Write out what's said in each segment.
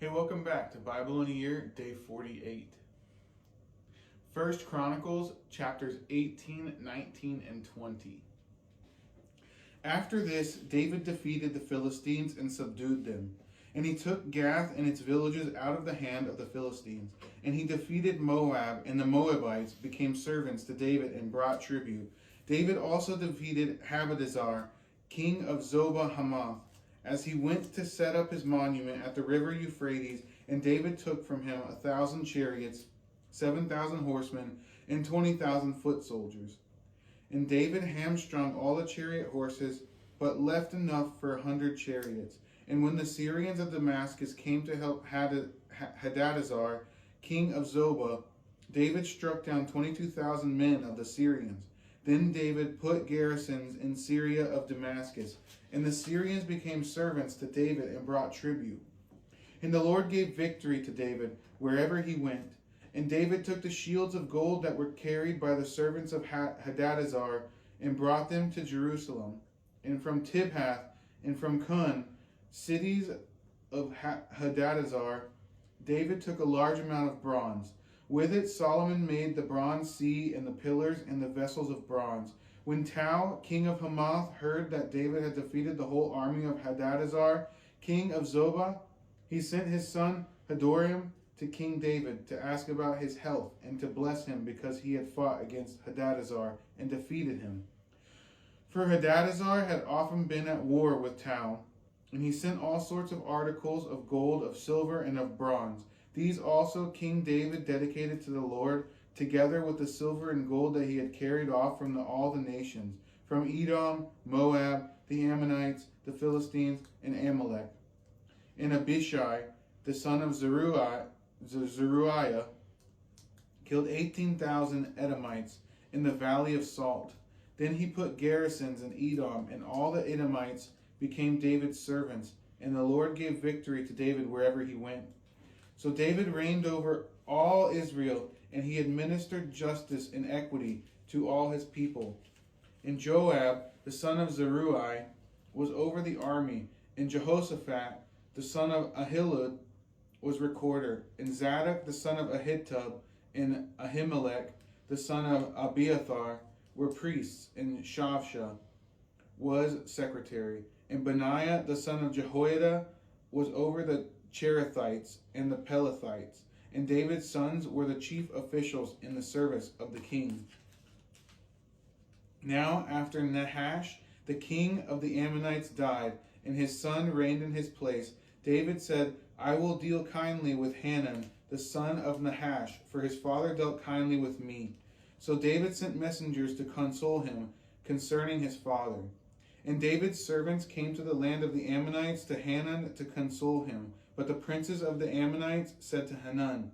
Hey, welcome back to Bible in a Year, day 48. First Chronicles, chapters 18, 19, and 20. After this, David defeated the Philistines and subdued them. And he took Gath and its villages out of the hand of the Philistines. And he defeated Moab, and the Moabites became servants to David and brought tribute. David also defeated Hadadezer, king of Zobah Hamath, as he went to set up his monument at the river Euphrates, and David took from him 1,000 chariots, 7,000 horsemen, and 20,000 foot soldiers. And David hamstrung all the chariot horses, but left enough for 100 chariots. And when the Syrians of Damascus came to help Hadadezer, king of Zobah, David struck down 22,000 men of the Syrians. Then David put garrisons in Syria of Damascus, and the Syrians became servants to David and brought tribute. And the Lord gave victory to David wherever he went. And David took the shields of gold that were carried by the servants of Hadadezer and brought them to Jerusalem. And from Tibhath and from Kun, cities of Hadadezer, David took a large amount of bronze. With it Solomon made the bronze sea and the pillars and the vessels of bronze. When Tau, king of Hamath, heard that David had defeated the whole army of Hadadezer, king of Zobah, he sent his son Hadoram to King David to ask about his health and to bless him because he had fought against Hadadezer and defeated him. For Hadadezer had often been at war with Tau, and he sent all sorts of articles of gold, of silver, and of bronze. These also King David dedicated to the Lord, together with the silver and gold that he had carried off from all the nations, from Edom, Moab, the Ammonites, the Philistines, and Amalek. And Abishai, the son of Zeruiah, killed 18,000 Edomites in the valley of Salt. Then he put garrisons in Edom, and all the Edomites became David's servants, and the Lord gave victory to David wherever he went. So David reigned over all Israel, and he administered justice and equity to all his people. And Joab, the son of Zeruiah, was over the army, and Jehoshaphat, the son of Ahilud, was recorder, and Zadok, the son of Ahitub, and Ahimelech, the son of Abiathar, were priests, and Shavsha was secretary. And Benaiah, the son of Jehoiada, was over the Cherethites and the Pelethites, and David's sons were the chief officials in the service of the king. Now after Nahash, the king of the Ammonites, died, and his son reigned in his place, David said, I will deal kindly with Hanun, the son of Nahash, for his father dealt kindly with me. So David sent messengers to console him concerning his father. And David's servants came to the land of the Ammonites to Hanun to console him. But the princes of the Ammonites said to Hanun,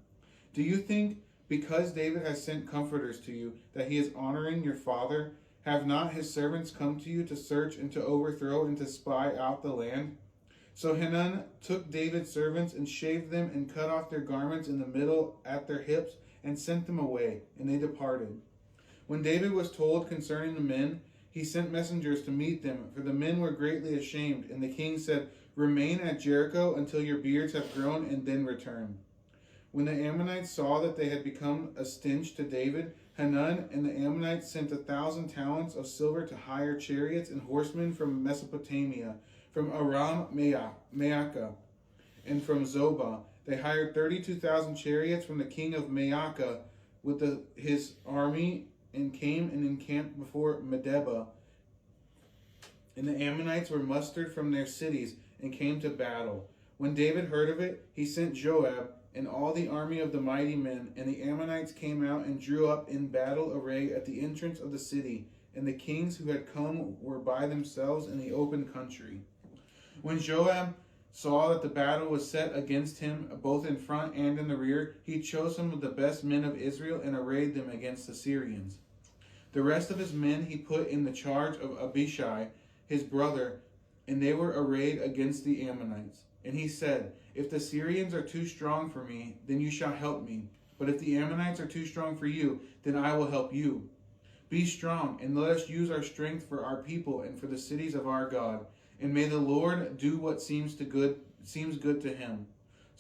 Do you think, because David has sent comforters to you, that he is honoring your father? Have not his servants come to you to search and to overthrow and to spy out the land? So Hanun took David's servants and shaved them and cut off their garments in the middle at their hips and sent them away, and they departed. When David was told concerning the men, he sent messengers to meet them, for the men were greatly ashamed. And the king said, Remain at Jericho until your beards have grown, and then return. When the Ammonites saw that they had become a stench to David, Hanun and the Ammonites sent 1,000 talents of silver to hire chariots and horsemen from Mesopotamia, from Aram Maacah, and from Zobah. They hired 32,000 chariots from the king of Maacah with his army, and came and encamped before Medeba. And the Ammonites were mustered from their cities and came to battle. When David heard of it, he sent Joab and all the army of the mighty men, and the Ammonites came out and drew up in battle array at the entrance of the city, and the kings who had come were by themselves in the open country. When Joab saw that the battle was set against him, both in front and in the rear, he chose some of the best men of Israel and arrayed them against the Syrians. The rest of his men he put in the charge of Abishai, his brother, and they were arrayed against the Ammonites. And he said, If the Syrians are too strong for me, then you shall help me. But if the Ammonites are too strong for you, then I will help you. Be strong, and let us use our strength for our people and for the cities of our God. And may the Lord do what seems good to him.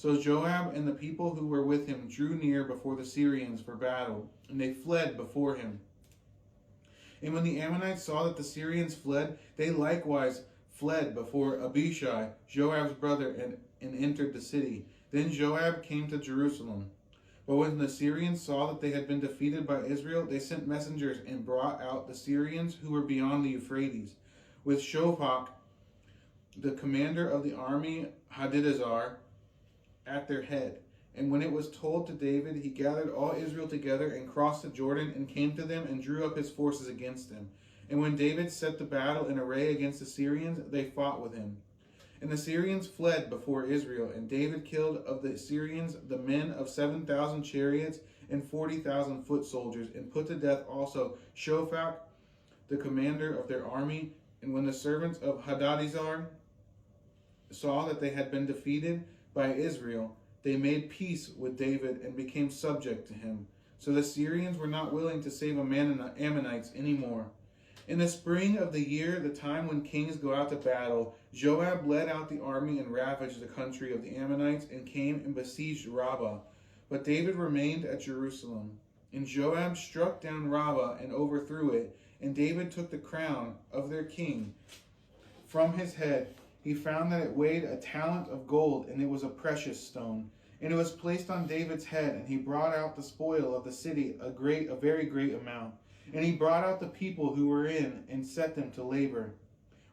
So Joab and the people who were with him drew near before the Syrians for battle, and they fled before him. And when the Ammonites saw that the Syrians fled, they likewise fled before Abishai, Joab's brother, and entered the city. Then Joab came to Jerusalem. But when the Syrians saw that they had been defeated by Israel, they sent messengers and brought out the Syrians who were beyond the Euphrates, with Shophach, the commander of the army Hadadezer, at their head. And when it was told to David, he gathered all Israel together and crossed the Jordan and came to them and drew up his forces against them. And when David set the battle in array against the Syrians, they fought with him. And the Syrians fled before Israel, and David killed of the Syrians the men of 7,000 chariots and 40,000 foot soldiers, and put to death also Shophach, the commander of their army. And when the servants of Hadadezer saw that they had been defeated by Israel, they made peace with David and became subject to him. So the Syrians were not willing to save Ammonites anymore. In the spring of the year, the time when kings go out to battle, Joab led out the army and ravaged the country of the Ammonites and came and besieged Rabbah. But David remained at Jerusalem. And Joab struck down Rabbah and overthrew it, and David took the crown of their king from his head. He found that it weighed a talent of gold, and it was a precious stone. And it was placed on David's head, and he brought out the spoil of the city, a very great amount. And he brought out the people who were in, and set them to labor,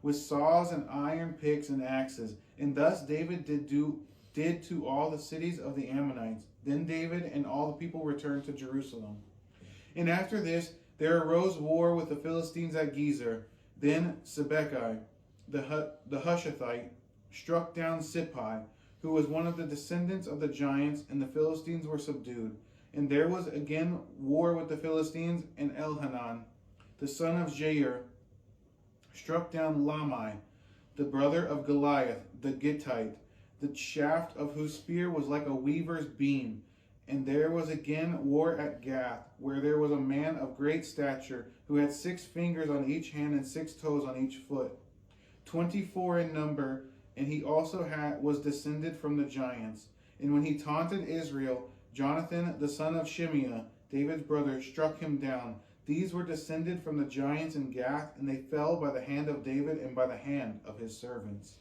with saws and iron picks and axes. And thus David did to all the cities of the Ammonites. Then David and all the people returned to Jerusalem. And after this there arose war with the Philistines at Gezer. Then Sibbechai, the Hushathite, struck down Sippai, who was one of the descendants of the giants, and the Philistines were subdued. And there was again war with the Philistines, and Elhanan, the son of Jair, struck down Lamai, the brother of Goliath, the Gittite, the shaft of whose spear was like a weaver's beam. And there was again war at Gath, where there was a man of great stature, who had 6 fingers on each hand and 6 toes on each foot, 24 in number, and he also was descended from the giants. And when he taunted Israel, Jonathan, the son of Shimeah, David's brother, struck him down. These were descended from the giants in Gath, and they fell by the hand of David and by the hand of his servants.